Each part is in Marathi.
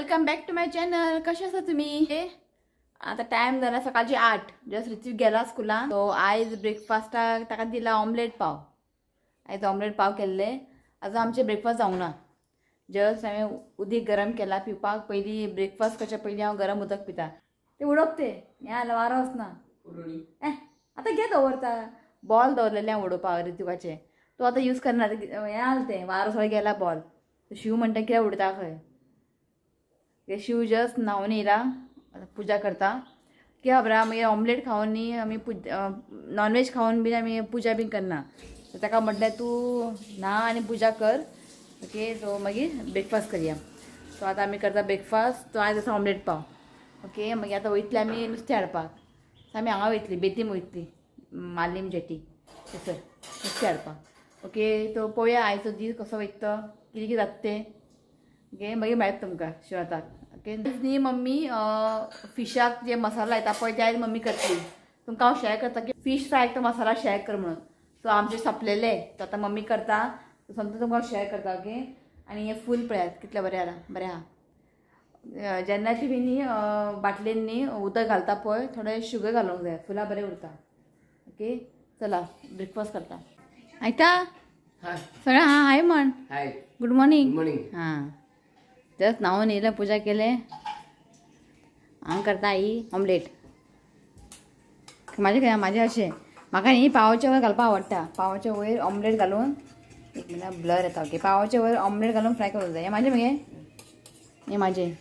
Welcome back to my channel. कशा आसा तुम्ही? आता टाइम झाला सकाळची 8. जस्ट ऋतिक गेला स्कुलान. सो आयज ब्रेकफास्टाक ताका दिला ऑमलेट पाव. आयज ऑमलेट पाव केल्ले. आज आमचे ब्रेकफास्ट जावंक ना. जस्ट हांवें उदीक गरम केला पिवपाक. पयली ब्रेकफास्ट करच्या पयलीं हांव गरम उदक पिता. ते उडोवप ते हें जाल्यार वारो वचना. आतां घे दवरता. बॉल दवरलेले हांव उडोवपाक ऋतुकाचे. तो आतां यूज करना. हें जालें तें वारो सगळें गेला बॉल. शिव म्हणटा कित्याक उडता खंय. शिव जस्ट न्हांवन येयला. पुजा करता की खबरा मागीर ऑमलेट खावन न्ही आमी नॉनवेज खावन बी आमी पुजा बी करना. सो ताका म्हटलें तूं न्हा आनी पुजा कर. ओके. सो मागीर ब्रेकफास्ट करया. सो आतां आमी करता ब्रेकफास्ट. सो आयज आसा ऑमलेट पाव. ओके. मागीर आतां वयतली आमी नुस्तें हाडपाक. सो आमी हांगा वयतली बेतीम वयतली मालीम जेटी थंयसर नुस्तें हाडपाक. ओके. तो पळोवया आयचो दीस कसो वयता कितें कितें जाता तें. ओके. मागीर मेळटा तुमकां शिवताक. ओके. न्ही मम्मी फिशाक जे मसाला लायता पळय ते आयज मम्मी करतली. तुमकां हांव शेअर करता की फीश फ्रायक तो मसाला शेअर कर म्हणून. सो आमचे सोंपलेले तो आतां मम्मी करता. समजा तुमकां शेअर करता. ओके. आनी हें फूल पळयात कितलें बरें जाला. बरें आहा. जेन्ना ती न्ही बाटलेन न्ही उदक घालता पळय थोडें शुगर घालूंक जाय. फुलां बरें उरता. ओके. चला ब्रेकफास्ट करता. आयता सगळें हां हाय म्हण. हाय. Good morning. मॉर्निंग. हां. जस्ट न्हांवन येयलें पुजा केले. हांव करता आई ऑमलेट. म्हाजें अशें म्हाका न्ही पावाचे वयर घालपाक आवडटा. पावाच्या वयर ऑमलेट घालून एक मिनट ब्लर येता. ओके. पावाच्या वयर ऑमलेट घालून फ्राय करूंक जाय. हें म्हाजें मगे हें म्हाजें.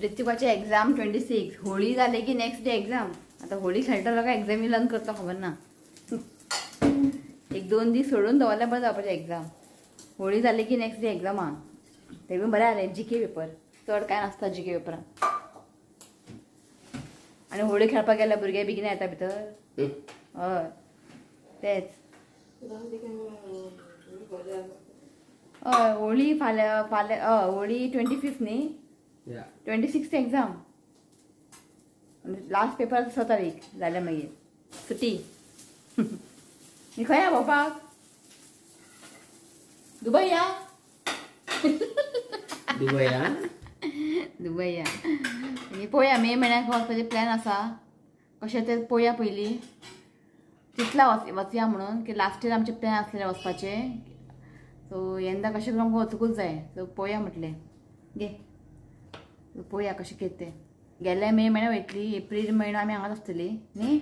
ऋतिकाचे एक्झाम 26. होळी जाली की नेक्स्ट डे एक्झाम. आता होळी खेळटलो काय एक्झामी लर्न करतो खबर ना. 1-2 दीस सोडून दवरल्यार बरें जावपाचें एक्झाम. होळी जाली की नेक्स्ट डे एक्झाम आहा. ते बी बरें जालें. जीके पेपर चड कांय नासता जीके पेपरान. आनी होळी खेळपाक गेल्यार भुरगे बेगीन येता भितर. हय तेच. हय होळी फाल्यां होळी 25 न्ही. 26 एक्झाम. लास्ट पेपर 6 तारीख जाल्यार मागीर सुटी. न्ही खंय या भोंवपाक? दुबय या. दुबय या. दुबय या. पळोवया मे म्हयन्याक वचपाचें प्लॅन आसा. कशें तें पळोवया पयलीं. चिंतला वचया म्हणून की लास्ट इयर आमचे प्लॅन आसलेले वचपाचें. सो यंदा कशें करून आमकां वचूंकूच जाय. सो पळोवया म्हटलें. गे पळोवया कशें कितें तें. गेल्या मे म्हयन्या वयतली. एप्रील म्हयनो आमी हांगाच आसतली न्ही.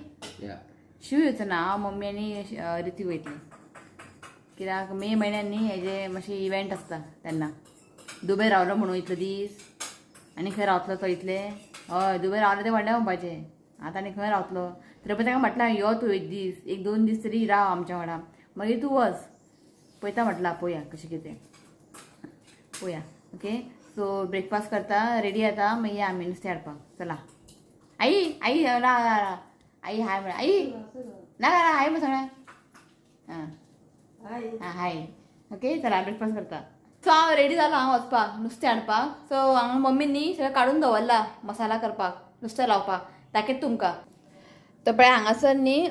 शिव येवचो ना. हांव मम्मी आनी रिती वयतली. कित्याक मे म्हयन्यान न्ही हेजे मातशें इवेंट आसता तेन्ना. दुबय रावलो म्हणून इतलो दीस आनी खंय रावतलो तो इतले. हय दुबय रावले तें व्हडलें म्हणपाचें. आतां आनी खंय रावतलो. तरी पूण ताका म्हटलां यो तूं 1-2 दीस तरी राव आमच्या वांगडा मागीर तूं वच. पळयता म्हटलां पळोवया कशें कितें पळोवया. ओके. सो ब्रेकफास्ट करता रेडी जाता मागीर आमी नुस्तें हाडपाक. चला आई आई ना आई हाय म्हण. आई ना हाय म्हण सगळ्या. हां हाय. ओके. चला ब्रेकफास्ट करता. सो हांव रेडी जालो हांव वचपाक नुस्तें हाडपाक. सो हांगा मम्मीन न्ही सगळें काडून दवरला मसाला करपाक नुस्तें लावपाक. दाखयता तुमकां. तो पळय हांगासर न्ही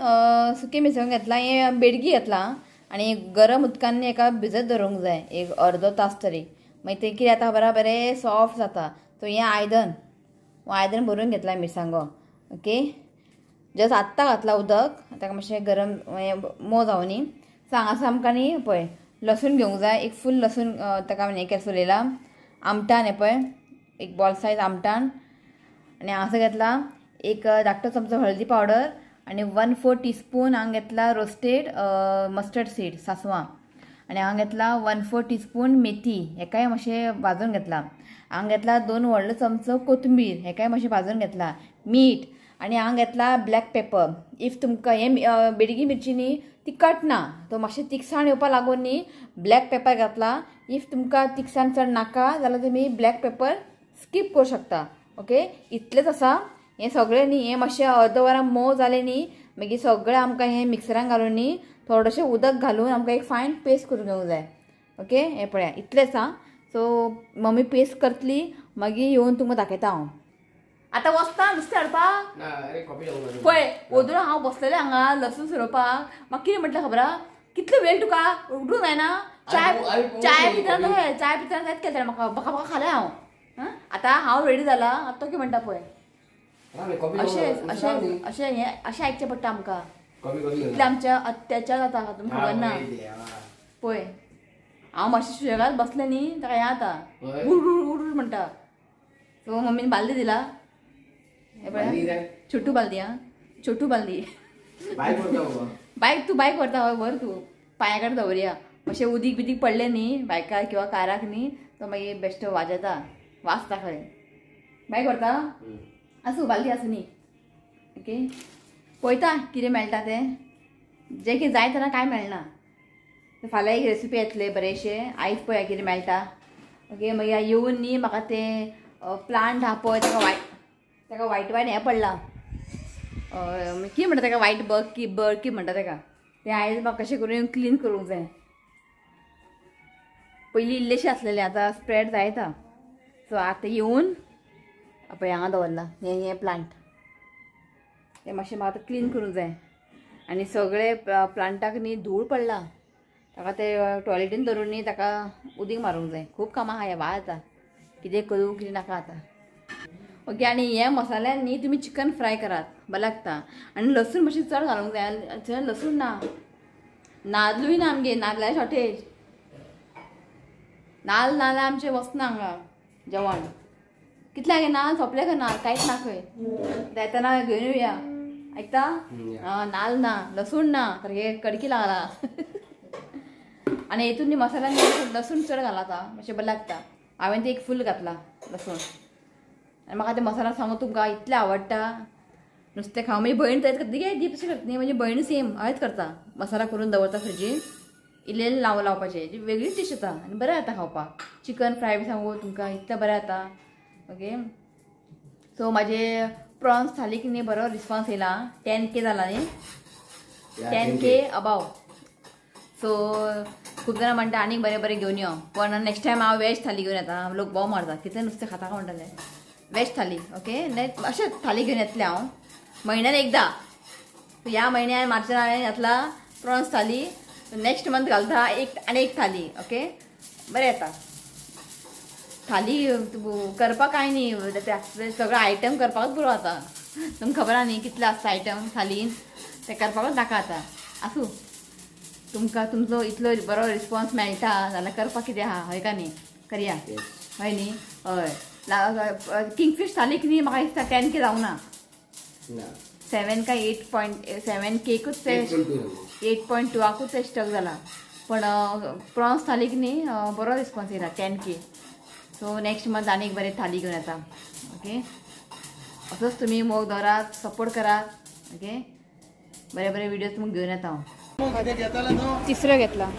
सुकी मिरसांग घेतला. हें बेडगी घेतला आनी गरम उदकान न्ही एका भिजत दवरूंक जाय एक अर्दो तास तरी. मागीर तें कितें जाता खबर बरें सॉफ्ट जाता. सो हें आयदन भरून घेतला मिरसांगो. ओके. जस्ट आत्तां घातला उदक. ताका मातशें गरम मोव जावं न्ही. सो हांगासर आमकां न्ही पळय लसूण घेवंक जाय. एक फूल लसूण ताका हें केलें सोलयला. आमटान हें पळय एक बॉल सायज आमटान. आनी हांगासर घेतला एक धाकटो चमचो हळदी पावडर आनी 1/4 टीस्पून हांवें घेतला रोस्टेड मस्टर्ड सीड सासवां. आनी हांवें घेतला 1/4 टीस्पून मेथी. हेकाय मातशें भाजून घेतला. हांवें घेतला 2 व्हडलो चमचो कोथंबीर. हेकाय मातशें भाजून घेतला. मीठ आनी हांवें घेतला ब्लॅक पेपर. इफ तुमकां हें बेडगी मिरची न्ही तिखट ना. तो मातशें तिखसाण येवपा लागून न्ही ब्लॅक पेपर घातला. इफ तुमकां तिखसाण चड नाका जाल्यार तुमी ब्लॅक पेपर स्कीप करूं शकता. ओके. इतलेंच आसा. हें सगळें न्ही हें मातशें अर्द वरां मोव जालें न्ही मागीर सगळें आमकां हें मिक्सरान घालून न्ही थोडेंशें उदक घालून आमकां एक फायन पेस्ट करून घेवंक जाय. ओके. हें पळया इतलेंच आसा. सो मम्मी पेस्ट करतली मागीर येवन तुमकां दाखयता हांव. आतां वचता नुस्तें हाडपाक. पळय ओदून हांव बसलेलें हांगा लसूण सोलपाक. म्हाका कितें म्हटलें खबर आहा कितलो वेळ तुका उठूंक जायना. चाय पिताना जायत केलं म्हाका बका बका खालें हांव आतां हांव रेडी जाला आतां तो कितें म्हणटा पळय अशें अशें अशें हें अशें आयकचें पडटा आमकां इतलें आमच्या अत्याचार जाता तुमकां खबर ना पळय हांव मातशें सुशेगाद बसलें न्ही ताका हें जाता उर म्हणटा सो मम्मीन बालदी दिला हे पळय छोटू बालदी छोटू बालदी बायक व्हरता हय व्हर तूं पांया कडेन दवरया मातशें उदीक बिदीक पडलें न्ही बायकार किंवा काराक न्ही तो मागीर बेश्टो वाजता वाजता खरें बायक व्हरता आसूं बालदी आसूं न्ही ओके पळयता कितें मेळटा तें जें कितें जाय तेन्ना कांय मेळना फाल्यां एक रेसिपी येतले बरेशे आयज पळया कितें मेळटा ओके मागीर येवन न्ही म्हाका तें प्लांट आहा पळय ताका वायट हें पडलां कितें म्हणटा ताका वायट बर्ड म्हणटा ताका तें आयज म्हाका कशें करून क्लीन करूंक जाय पयलीं इल्लेशें आसलेलें आतां स्प्रेड जायता सो आतां येवन पळय हांगा दवरला हें प्लांट तें मातशें म्हाका आतां क्लीन करूंक जाय आनी सगळे प्लांटाक न्ही धूळ पडला ताका ते टॉयलेटीन धरून न्ही ताका उदीक मारूंक जाय खूब कामां आहा वा आतां कितें करूं कितें नाका आतां ओके आनी हे मसाल्यान न्ही तुमी चिकन फ्राय करात बरें लागता आनी लसूण मातशें चड घालूंक जाय थंय लसूण ना नाल्लूय ना आमगे नाल्ला शॉर्टेज नाल्ल नाल्यार आमचें वचना हांगा जेवण कितल्या गे नाल्ल सोंपले का नाल्ल कांयच ना खंय येतना घेवन येवया आयकता नाल्ल ना लसूण ना तर हे कडकी लागला आनी हेतून न्ही मसाल्यान लसूण चड घालाता मातशें बरें लागता हांवें ते एक फूल घातला लसूण आनी म्हाका ते मसाला सांगू तुमकां इतलें आवडटा नुस्तें खावं म्हजी भयण तर करता दी तशें करता न्ही म्हजी भयण सेम हयच करता मसाला करून दवरता फ्रिजीन इल्लें लावपाचें वेगळीच डिश येता आनी बरें जाता खावपाक चिकन फ्राय बी सांगू तुमकां इतलें बरें जाता ओके सो म्हाजे प्रॉन्स थालीक न्ही बरो रिस्पॉन्स येयला 10K जाला न्ही 10K अबाव सो खूब जाणां म्हणटा आनीक बरें बरें घेवन यो पण नेक्स्ट टायम हांव वॅज थाली घेवन येता लोक बोव मारता कितलें नुस्तें खाता काय म्हणटाले वॅज थाली ओके अशें थाली घेवन येतलें हांव म्हयन्यान एकदां ह्या म्हयन्यान मार्चान हांवें घातला प्रॉन्स थाली नेक्स्ट मंथ घालता एक थाली ओके बरें येता थाली करपाक कांय न्ही सगळो आयटम करपाकूच बरो जाता तुमकां खबर आहा न्ही कितले आसता आयटम थालीन ते करपाकूच नाका आतां आसूं तुमकां तुमचो इतलो बरो रिस्पॉन्स मेळटा जाल्यार करपाक कितें आहा हय का न्ही करया हय न्ही हय किंगफीश थालीक न्ही म्हाका दिसता 10K जावना 7 काय 8.7Kकूच ते 8.2कूच ते स्टक जाला पण प्रॉन्स थालीक न्ही बरो रिस्पॉन्स येयला 10K सो नेक्स्ट मंथ आनी एक बरें थाली घेवन येता ओके असोच तुमी मोग दवरात सपोर्ट करात ओके बरे बरे व्हिडिओज तुमकां घेवन येता हांव तिसरो घेतला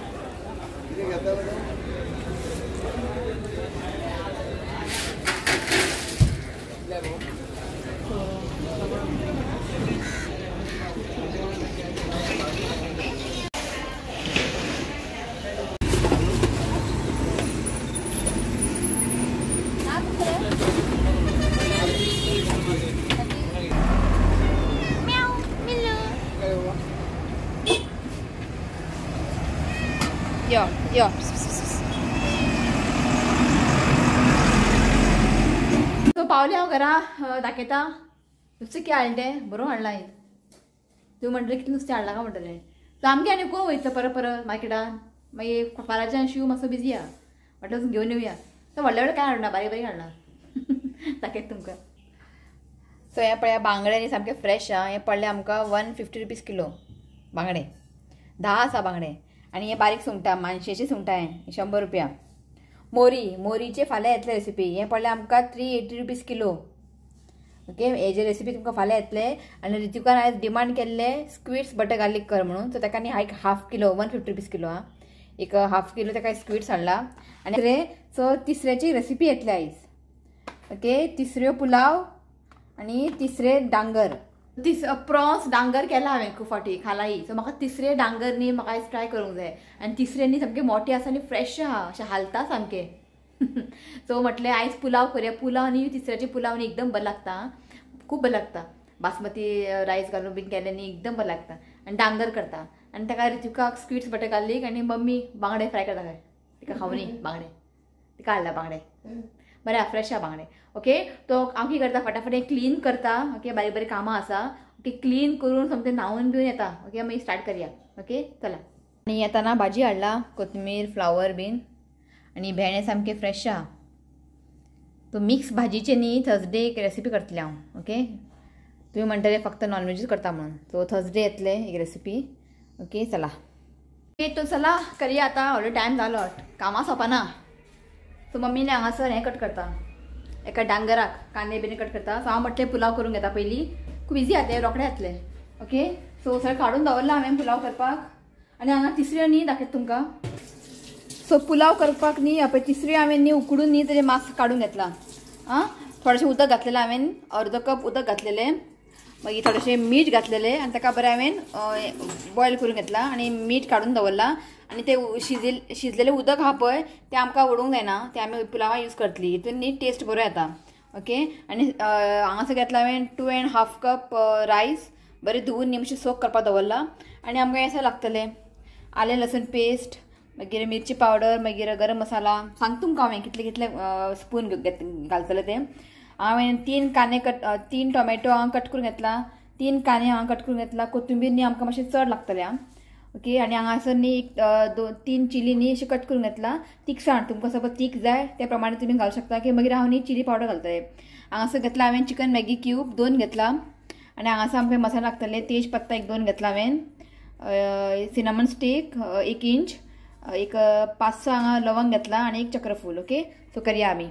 यो सो पावले हांव घरा दाखयता नुस्तें कितें हाडलें तें बरो हाडला आयज तूं म्हणटलें कितें नुस्तें हाडला काय म्हणटलें सो आमगे आनी कोण वयतलो परत मार्केटान मागीर फाल्याच्यान शिव मातसो बिजी आहा म्हटल्यार वचून घेवन येवया सो व्हडले व्हडले कांय हाडना बारीक बारीक हाडना दाखयता तुमकां सो हें पळया बांगडे न्ही सामके फ्रेश आहा हें पडलें आमकां 150 रुपीज किलो बांगडे 10 आसा बांगडे आनी हे बारीक सुंगटां मानशेची सुंगटां हें 100 रुपया मोरीचे फाल्यां येतले रेसिपी हें पडलें आमकां 380 रुपीज किलो ओके हेजे रेसिपी तुमकां फाल्यां येतले आनी रितिकान आयज डिमांड केल्ले स्क्विड्स बटर गार्लीक कर म्हणून सो ताका न्ही हायक हाफ किलो 150 रुपीज किलो आहा एक हाफ किलो ताका स्क्विड्स हाडला आनी सो तिसऱ्याची रेसिपी येतली आयज ओके तिसऱ्यो पुलाव आनी तिसरे डांगर प्रॉन्स डांगर केला हांवें खूब फावटी खालाई सो म्हाका तिसरे डांगर न्ही म्हाका आयज ट्राय करूंक जाय आनी तिसरे न्ही सामके मोठे आसा आनी फ्रेश आहा अशें हालता सामके सो म्हटलें आयज पुलाव करया पुलाव न्ही तिसऱ्याचे पुलाव न्ही एकदम बरें लागता खूब बरें लागता बासमती रायस घालून बीन केलें न्ही एकदम बरें लागता आनी डांगर करता आनी ताका रितिकाक स्वीट्स बटर घाल्लीक आनी मम्मी बांगडे फ्राय करता काय तिका खावनी बांगडे तिका हाडला बांगडे बरें फ्रेश आहा बांगडे ओके. तो हांव कितें करता फटाफट क्लीन करता ओके. बारीक बारीक कामां आसा ओके. क्लीन करून समतें न्हांवन बिवन येता ओके. मागीर स्टार्ट करया ओके. चला. आनी येताना भाजी हाडला कोथमीर फ्लावर बीन आनी भेंडे सामके फ्रेश आहा. तो मिक्स भाजीचे न्ही थर्सडे एक रेसिपी करतले हांव ओके. तुम्ही म्हणटले फक्त नॉनवेजच करता म्हणून सो थर्सडे येतले एक रेसिपी ओके. चला ओके. तो चला करया आता. ऑलरेडी टायम जालो कामां सोंपना. सो मम्मीने हांगासर हें कट करता एका डांगराक कांदे बिने कट करता. सो हांव म्हटलें पुलाव करून घेता पयलीं. खूब इजी आहा तें रोखडें जातलें ओके. सो सगळें काडून दवरला हांवें पुलाव करपाक. आनी हांगा तिसऱ्यो न्ही दाखयता तुमकां. सो पुलाव करपाक न्ही पळय तिसऱ्यो हांवें न्ही उकडून न्ही तेजें मांस काडून घेतला. थोडेशें उदक घातलेलें हांवें अर्द कप उदक घातलेलें. मागीर थोडेशें मीठ घातलेलें आनी ताका बरें हांवें बॉयल करून घेतला आनी मीठ काडून दवरला. आनी तें शिजलेलें उदक आहा पळय तें आमकां उडोवंक जायना. तें आमी पुलावा यूज करतली. हितून न्ही टेस्ट बरो येता ओके. आनी हांगासर घेतला हांवें 2.5 कप रायस बरें धुवून न्ही मातशें सोक करपाक दवरला. आनी आमकां हें लागतलें आलें लसूण पेस्ट मागीर मिरची पावडर मागीर गरम मसाला सांग तुमकां हांवें कितले कितले स्पून घालतले तें. हांवें 3 कांदे 3 टोमॅटो हांव कट करून घेतला. 3 कांदे हांव कट करून घेतला. कोथिंबीर न्ही आमकां मातशें चड लागतलें आं ओके. आनी हांगासर न्ही 3 चिली न्ही अशें कट करून घेतला. तिखसाण तुमकां सपोज तीख जाय त्या प्रमाणे तुमी घालूं शकता की. मागीर हांव न्ही चिली पावडर घालतलें. हांगासर घेतला हांवें चिकन मॅगी क्यूब 2 घेतला. आनी हांगासर आमकां मसाला लागतले तेज पत्ता 1-2 घेतला हांवें. सिनामन स्टिक 1 इंच एक 5-6 हांगा लवंग घेतला आनी 1 चक्रफूल ओके. सो करया आमी.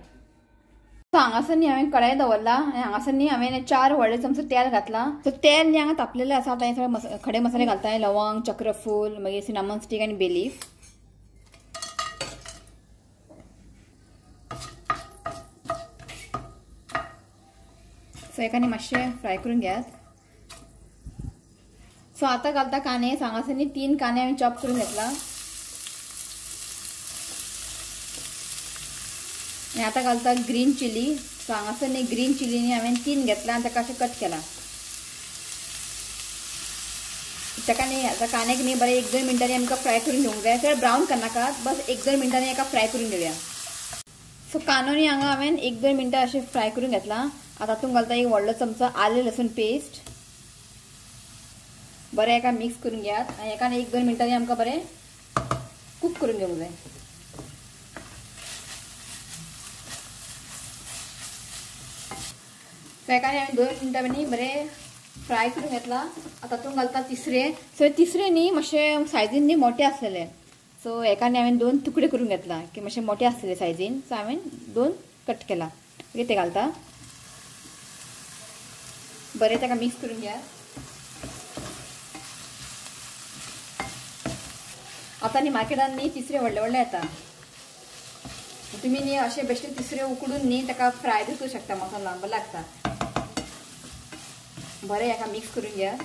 सो हांगासर न्ही हांवें कढाई दवरला आनी हांगासर न्ही हांवें 4 व्हडले चमचो तेल घातला. सो तेल न्ही हांगा तापलेलें आसा. आतां हे सगळे खडे मसाले घालता लवंग चक्रफूल मागीर सिनामन स्टिक आनी बे लीफ. सो एका न्ही मातशें फ्राय करून घेयात. सो आतां घालता कांदे. हांगासर न्ही 3 कांदे हांवें चॉप करून घेतला. आनी आतां घालता ग्रीन चिली. सो हांगासर न्ही ग्रीन चिली न्ही हांवें 3 घेतला आनी ताका अशें कट केला. ताका न्ही आतां कांद्याक न्ही बरें 1-2 मिनटांनी आमकां फ्राय करून घेवंक जाय. चड ब्रावन करनाकात बस 1-2 मिनटांनी एका फ्राय करून घेवया. सो कांदो न्ही हांगा हांवें 1-2 मिनटां अशें फ्राय करून घेतला. आतां तातूंत घालता 1 व्हडलो चमचो आलें लसूण पेस्ट बरें एका मिक्स करून घेयात. आनी एका 1-2 मिनटांनी आमकां बरें कूक करून घेवंक जाय. एकाने हांवें 2 मिनटांनी बरें फ्राय करून घेतला. आतां तातूंत घालता तिसरे. सो तिसरे न्ही मातशे सायजीन न्ही मोठे आसलेले. सो एकाने हांवें 2 तुकडे करून घेतला की मातशे मोठे आसलेले सायजीन. सो हांवें 2 कट केला. ओके ते घालता बरें ताका मिक्स करून घ्या. आतां न्ही मार्केटान न्ही तिसरे व्हडले व्हडले येता. तुमी न्ही अशे बेश्टे तिसरे उकडून न्ही ताका फ्राय बी करूं शकता. मसाला बरें लागता. बरें एका मिक्स करून घ्या.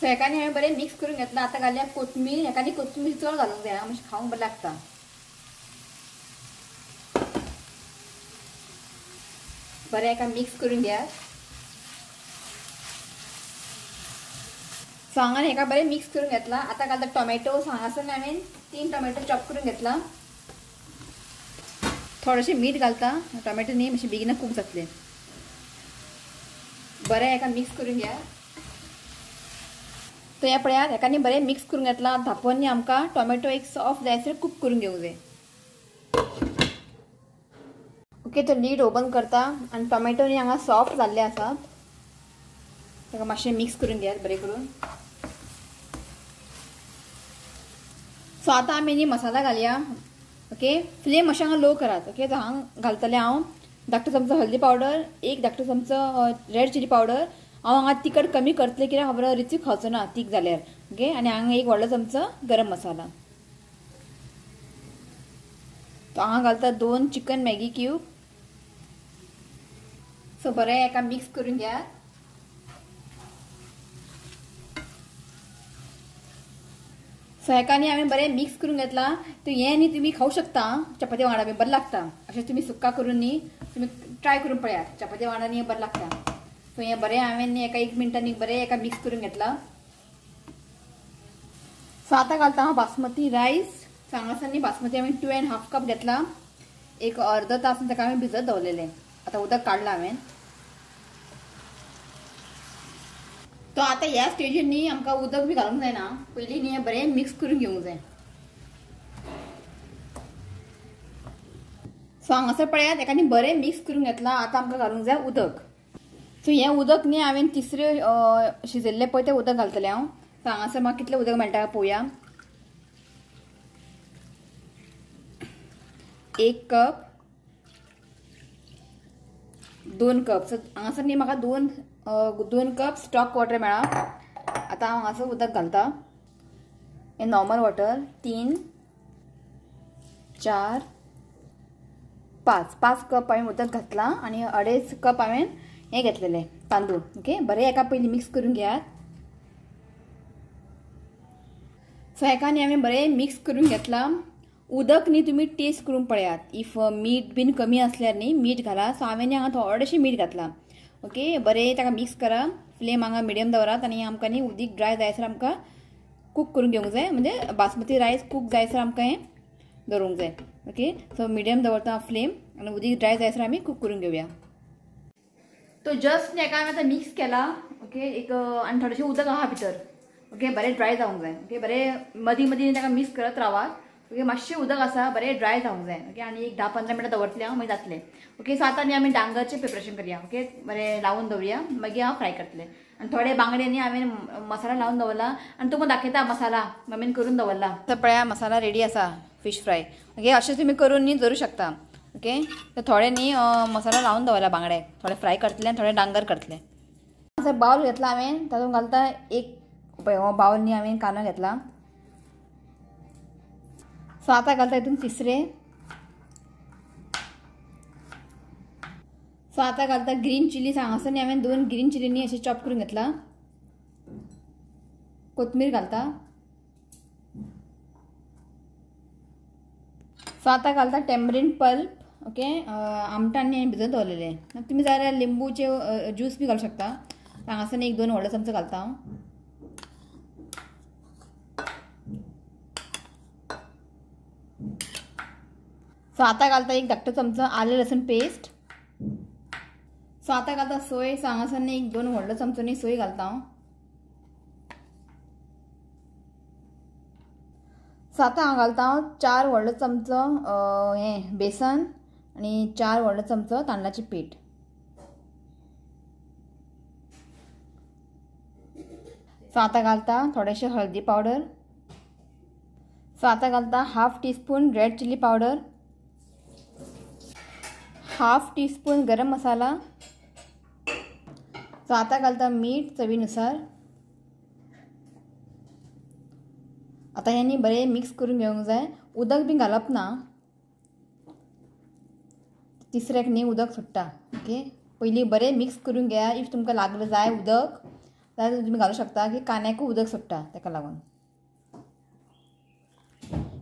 सो एकाने हांवें बरें मिक्स करून घेतला. आतां घालया कोथमीर. एकानी कोथमीर चड घालूंक जाय मातशें खावंक बरें लागता. बरें एका मिक्स करून घ्या. सो हांगा एका बरें मिक्स करून घेतला. आतां घालता टोमॅटो. हांगासर हांवें 3 टोमॅटो चॉप करून घेतला. थोडेशें मीठ घालता. टोमॅटो न्ही मातशें बेगीन कूक जातले. बरें एका मिक्स करून घ्या. तो ह्या पळयात एकानी बरें मिक्स करून घेतला. धांपोवन न्ही आमकां टोमॅटो एक सॉफ्ट जायसर कूक करून घेवंक जाय. ओके तो लीड ओपन करता आनी टोमॅटो न्ही हांगा सॉफ्ट जाल्ले आसात. ताका मातशें मिक्स करून घेयात बरें करून. सो आतां आमी न्ही मसाला घालया. ओके फ्लेम मातशें हांगा लो करात. ओके तो हांगा घालतलें हांव 1 चमचो हळदी पावडर 1 चमचो रेड चिली पावडर. हांव हांगा तिखट कमी करतलें कित्याक हांव बरो रिचीक खावचो ना तीख जाल्यार. ओके आनी हांगा 1 व्हडलो चमचो गरम मसाला. तो हांगा घालता 2 चिकन मॅगी क्यूब. सो बरें एका मिक्स करून घ्या. सो एकानी हांवें बरें मिक्स करून घेतला. तो हें न्ही तुमी खावं शकता चपाती वांगडा बरें लागता. अशें तुमी सुक्का करून न्ही तुमी ट्राय करून पळयात. चपाती वांगडा न्ही बरें लागता. सो हें बरें हांवें न्ही एका 1 मिनटांनी बरें एका मिक्स करून घेतला. सो आता घालता हांव बासमती रायस. सांगासनी बासमती हांवें 2.5 कप घेतला. एक अर्ध तास ताका हांवें भिजत दवरलेलें. आता उदक काडलां हांवें. तो आता ह्या स्टेजीर न्ही आमकां उदक बी घालूंक जायना. पयलीं न्ही बरें मिक्स करून घेवंक जाय. सो हांगासर पळयात एका न्ही बरें मिक्स करून घेतला. आता आमकां घालूंक जाय उदक. सो हें उदक न्ही हांवें तिसऱ्यो शिजयल्लें पळय तें उदक घालतलें हांव. सो हांगासर म्हाका कितलें उदक मेळटा पळोवया. 1 कप 2 कप. सो हांगासर न्ही म्हाका 2 कप स्टॉक वॉटर मेळ्ळा. आतां हांव हांगासर उदक घालता. हें नॉर्मल वॉटर 3 4 5 कप हांवें उदक घातलां आनी 2.5 कप हांवें हें घेतलेलें तांदूळ. ओके, बरें एका पयलीं मिक्स करून घेयात. सो हेका न्ही हांवें बरें मिक्स करून घेतलां. उदक न्ही तुमी टेस्ट करून पळयात. इफ मीठ बीन कमी असल्यार न्ही मीठ घाला. सो हांवें न्ही हांगा थोडेशें मीठ घातलां. ओके, बरें ताका मिक्स करा. फ्लेम हांगा मिडियम दवरात आनी आमकां न्ही उदीक ड्राय जायसर आमकां कूक करून घेवंक जाय. म्हणजे बासमती रायस कूक जायसर आमकां हें दवरूंक जाय. ओके, सो मिडियम दवरता फ्लेम आनी उदीक ड्राय जायसर आमी कूक करून घेवया. तो जस्ट हेका हांवें आतां मिक्स केला. ओके, एक आनी थोडेशें उदक आहा भितर. ओके, बरें ड्राय जावंक जाय. ओके, बरें मदीं मदीं ताका मिक्स करत रावात. ओके, मातशें उदक आसा बरें ड्राय जावंक जाय. ओके, आनी एक 10-15 मिनटां दवरतलें हांव, मागीर जातलें. ओके, सो आतां न्ही आमी डांगरचें प्रिपरेशन करया. ओके, बरें लावून दवरया, मागीर हांव फ्राय करतलें. आनी थोडे बांगडे न्ही हांवें मसाला लावून दवरला आनी तुमकां दाखयता मसाला मम्मीन करून दवरला. तर पळया मसाला रेडी आसा फिश फ्राय. ओके, अशें तुमी करून न्ही दवरूं शकता. ओके, तर थोडे न्ही मसाला लावून दवरला बांगडे. थोडे फ्राय करतले आनी थोडे डांगर करतले. असो बाउल घेतला हांवें, तातूंत घालता एक पळय हो बाउल न्ही हांवें कांदो घेतला. सो आतां घालता हितून तिसरें. सो आतां घालता ग्रीन चिली. हांगासर न्ही हांवें 2 ग्रीन चिली न्ही अशें चॉप करून घेतला. कोथमीर घालता. सो आतां घालता टॅमरीन पल्प. ओके, आमटान न्ही हांवें भिजत दवरलेलें. तुमी जाय जाल्यार लिंबूचे ज्यूस बी घालूं शकता. हांगासर न्ही 1-2 व्हडले चमचो घालता हांव. सो आतां घालता एक धाकटो चमचो आले लसूण पेस्ट. सो आतां घालता सोय. सो हांगासर न्ही 1-2 व्हडलो चमचो न्ही सोय घालता हांव. सो आतां हांव घालता 4 व्हडलो चमचो हें बेसन आनी 4 व्हडलो चमचो तांदळाचें पीठ. सो आतां घालता थोडेशें हळदी पावडर. सो आतां घालता 1/2 teaspoon red chili powder, 1/2 teaspoon garam masala. So आतां घालता मीठ चवीनुसार. आता हे न्ही बरें मिक्स करून घेवंक जाय. उदक बी घालप ना. तिसऱ्याक न्ही उदक सुट्टा. ओके, पयलीं बरें मिक्स करून घेया. इफ तुमकां लागलं जाय उदक जाल्यार तुमी घालूं शकता की कांद्याकूय उदक सुट्टा ताका लागून.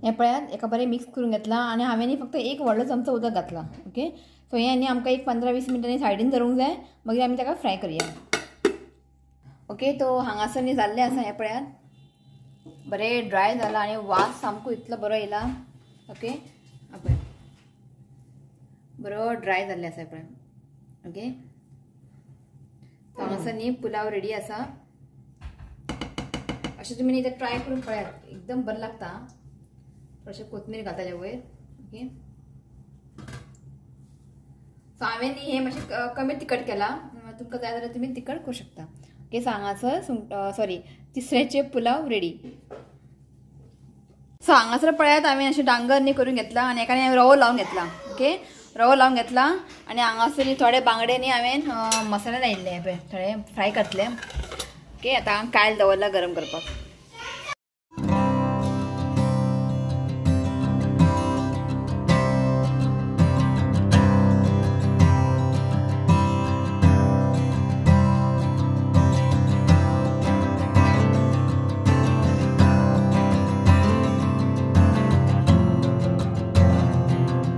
हें पळयात एका बरें मिक्स करून घेतलां आनी हांवें न्ही फक्त 1 व्हडलो चमचो उदक घातलां. ओके, सो हें न्ही आमकां एक 15-20 मिनटांनी सायडीन दवरूंक जाय. मागीर आमी ताका फ्राय करया. ओके, तो हांगासर न्ही जाल्लें आसा. हें पळयात बरें ड्राय जाला आनी वास सामको इतलो बरो येयला. ओके, पळय बरो ड्राय जाल्लें आसा पळय. ओके, हांगासर न्ही पुलाव रेडी आसा. अशें तुमी न्ही ट्राय करून पळयात, एकदम बरें लागता. थोडेशें कोथमीर घालता तेच्या वयर. ओके, सो हांवें न्ही हें मातशें कमी तिखट केला. तुमकां जाय जाल्यार तुमी तिखट करूं शकता. ओके, सो हांगासर तिसऱ्याचे पुलाव रेडी. सो हांगासर पळयात हांवें अशें डांगर न्ही करून घेतला आनी एका हांवें रवो लावन घेतला. ओके, रवो लावन घेतला आनी हांगासर न्ही थोडे बांगडे न्ही हांवें मसाला लायिल्ले पळय थोडे फ्राय करतले. ओके, आतां हांवें कायल दवरला गरम करपाक.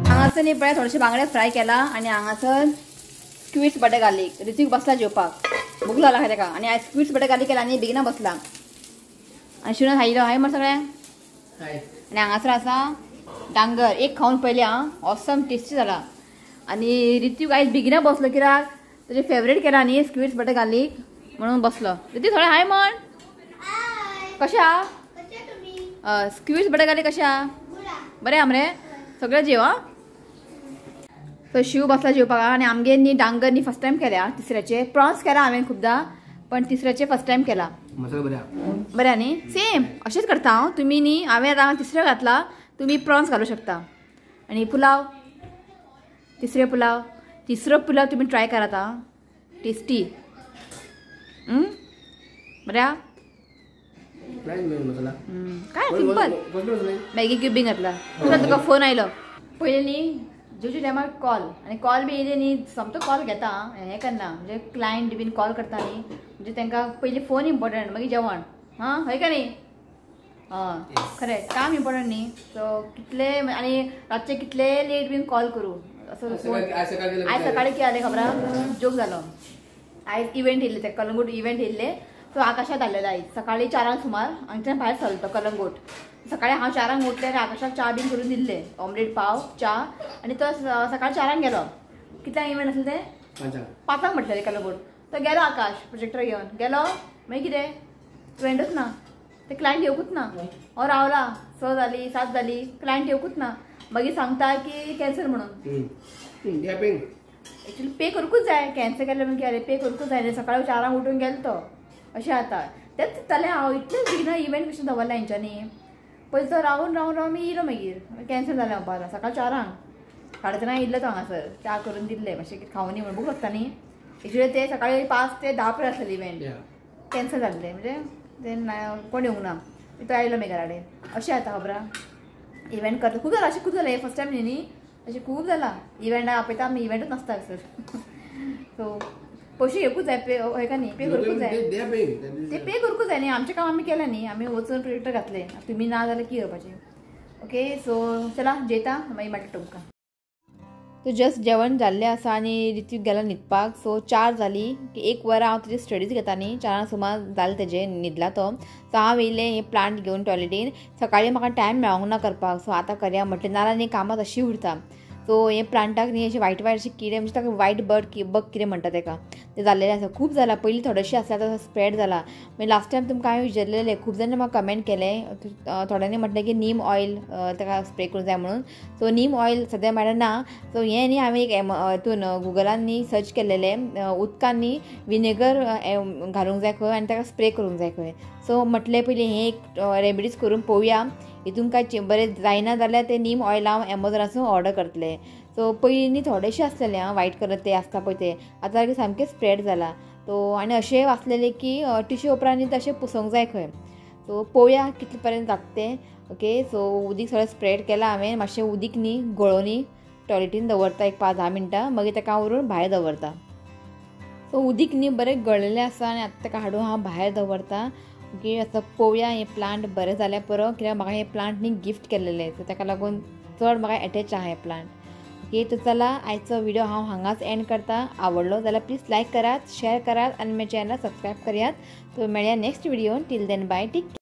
हांगासर न्ही पळय थोडेशे बांगडे फ्राय केला आनी हांगासर स्क्विड्स बटर गार्लिक. ऋतिक बसला जेवपाक, भूक लागला तेका आनी आयज स्क्विड्स बटर गार्लिक केला आनी बेगिना बसला. आनी शिवरान हायलो हाय मर सगळ्यांक. आनी हांगासर आसा डांगर. एक खावन पयली हांव. ऑसम टेस्टी जाला. आनी रितीक आयज बेगिना बसलो कित्याक तेजे फेवरेट केला न्ही स्क्विड्स बटर गार्लीक म्हणून बसलो. रितीक थोडे हाय म्हण. कशें आहा? स्क्विड्स बटर गार्लीक कशें आहा? बरें आहा मरे. सगळें जेव आं. सो शिव बसला जेवपाक आनी आमगे न्ही डांगर न्ही फर्स्ट टायम केल्या तिसऱ्याचे. प्रॉन्स केला हांवें खुबदां पण तिसऱ्याचे फर्स्ट टायम केला. बरें न्ही सेम अशेंच करता हांव. तुमी न्ही हांवें आतां तिसऱ्यो घातला तुमी प्रॉन्स घालूं शकता. आनी पुलाव तिसऱ्यो पुलाव तिसरो पुलाव तुमी ट्राय करात आं. टेस्टी बरें आहा. काय सिंपल मॅगी क्युबींग घातला. तुका फोन आयलो पयलीं न्ही जेवचे टायमार कॉल आनी कॉल बी येयले न्ही समतो कॉल घेता हें करना म्हणजे क्लायंट बीन कॉल करता न्ही म्हणजे तांकां पयलीं फोन इम्पॉर्टंट मागीर जेवण. हां हय का न्ही. हय खरें काम इम्पॉर्टंट न्ही. सो कितले आनी रातचे कितले लेट बीन कॉल करूं असो. आयज सकाळीं कितें जालें खबर आहा जोक जालो. आयज इव्हेंट येयल्ले ते कलंगूट इव्हेंट येयल्ले. सो आकाशाक धाडलेलो आयज सकाळीं 4 सुमार हांगच्यान भायर सरलो तो कलंगूट. सकाळीं हांव 4 उठलें आनी आकाशाक च्या बीन करून दिल्ले ऑमलेट पाव च्या आनी तो सकाळीं 4 गेलो. कितल्यांक इव्हेंट आसलें तें 5 म्हटलें कलंगूट. तो गेलो आकाश प्रोजेक्टर घेवन गेलो. मागीर कितें इव्हेंटूच ना. ते क्लायंट येवकूच ना. हो रावला 6 जाली 7 जाली क्लायंट येवकूच ना. मागीर सांगता की कॅन्सल म्हणून. एक्चुअली पे करूंकूच जाय. कॅन्सल केलें म्हणजे अरे पे करूंकूच जाय. सकाळीं 4 उठून गेलो तो अशें जाता. तेंच चिंततालें हांव इतलें बेगिना इव्हेंट कशें दवरला हेंच्यांनी. पयलीं तो रावन मागीर येयलो मागीर कॅन्सल जालें हांव सकाळ 4 3:30 येयल्लो तो हांगासर च्या करून दिल्ले मातशें कितें खावनी म्हणून भूक लागता न्ही. एक्चुअली ते सकाळीं 5 ते 10 पर्यंत आसलें इव्हेंट कॅन्सल जाल्लें म्हणजे ते कोण येवंक ना. तो आयलो मागीर घरा कडेन. अशें जाता खबर आहा. इव्हेंट करता खूब जाला. अशें खूब जालें फर्स्ट टायम न्ही अशें खूब जाला. इव्हेंटाक आपयता आमी इव्हेंटूच नासता सर. सो पयशे घेवकूच जाय पे हय का न्ही. पे करूंकूच जाय. ते पे करूंकूच जाय न्ही. आमचें काम आमी केलें न्ही. आमी वचून प्रोजेक्टर घातलें. तुमी ना जाल्यार कितें करपाचें. ओके सो चला जेता मागीर मेळटा तुमकां. सो जस्ट जेवण जाल्लें आसा आनी रितीक गेलो न्हिदपाक. सो 4 जाली की 1 वर हांव तेजी स्टडीज घेता न्ही 4 सुमार जालें तेजें न्हिदला तो. सो हांव येयलें हें प्लांट घेवन टॉयलेटीन. सकाळीं म्हाका टायम मेळोंक ना करपाक. सो आतां करया म्हटलें नाल्यार न्ही कामां तशीं उरता. सो हे प्लांटाक न्ही अशे वायट अशे किडे म्हणजे ताका वायट बग कितें म्हणटा ताका ते जाल्लेले आसा. खूब जाला पयलीं थोडेशें आसता आतां स्प्रेड जाला. मागीर लास्ट टायम तुमकां हांवें विचारलेलें खूब जाणां म्हाका कमेंट केलें. थोड्यांनी म्हटलें की नीम ऑयल ताका स्प्रे करूंक जाय म्हणून. सो नीम ऑयल सद्या मेळना. सो हें न्ही हांवें एक हितून गुगलान न्ही सर्च केल्लेलें उदकान न्ही विनेगर घालूंक जाय खंय आनी ताका स्प्रे करूंक जाय खंय. सो म्हटलें पयलीं हें एक रेमेडीज करून पळोवया. हितून कांय बरें जायना जाल्यार ते नीम ऑयल हांव एमेझॉनासून ऑर्डर करतलें. सो पयलीं न्ही थोडेशें आसलेलें व्हायट कलर ते आसता पळय ते आतां सामकें स्प्रेड जाला. तो आनी अशें आसलेलें की टिश्यू पेपरांनी तशें पुसूंक जाय खंय. सो पळोवया कितले पर्यंत जाता तें. ओके सो उदीक सगळें स्प्रेड केलां हांवें. मातशें उदीक न्ही गळोनी टॉयलेटीन दवरता एक 5-10 मिनटां मागीर ताका व्हरून भायर दवरता. सो उदीक न्ही बरें गळलेलें आसा आनी आतां ताका हाडून हांव भायर दवरता. ओके आतां पळोवया हें प्लांट बरें जाल्यार पुरो कित्याक म्हाका हें प्लांट न्ही गिफ्ट केल्लेलें. सो ताका लागून चड म्हाका एटॅच आहा हें प्लांट. ओके तर चला आयचो व्हिडिओ हांव हांगाच एंड करता. आवडलो जाल्यार प्लीज लायक करात शेअर करात आनी म्हज्या चॅनल सबस्क्रायब करात. सो मेळया नेक्स्ट व्हिडिओन. Till then bye take care.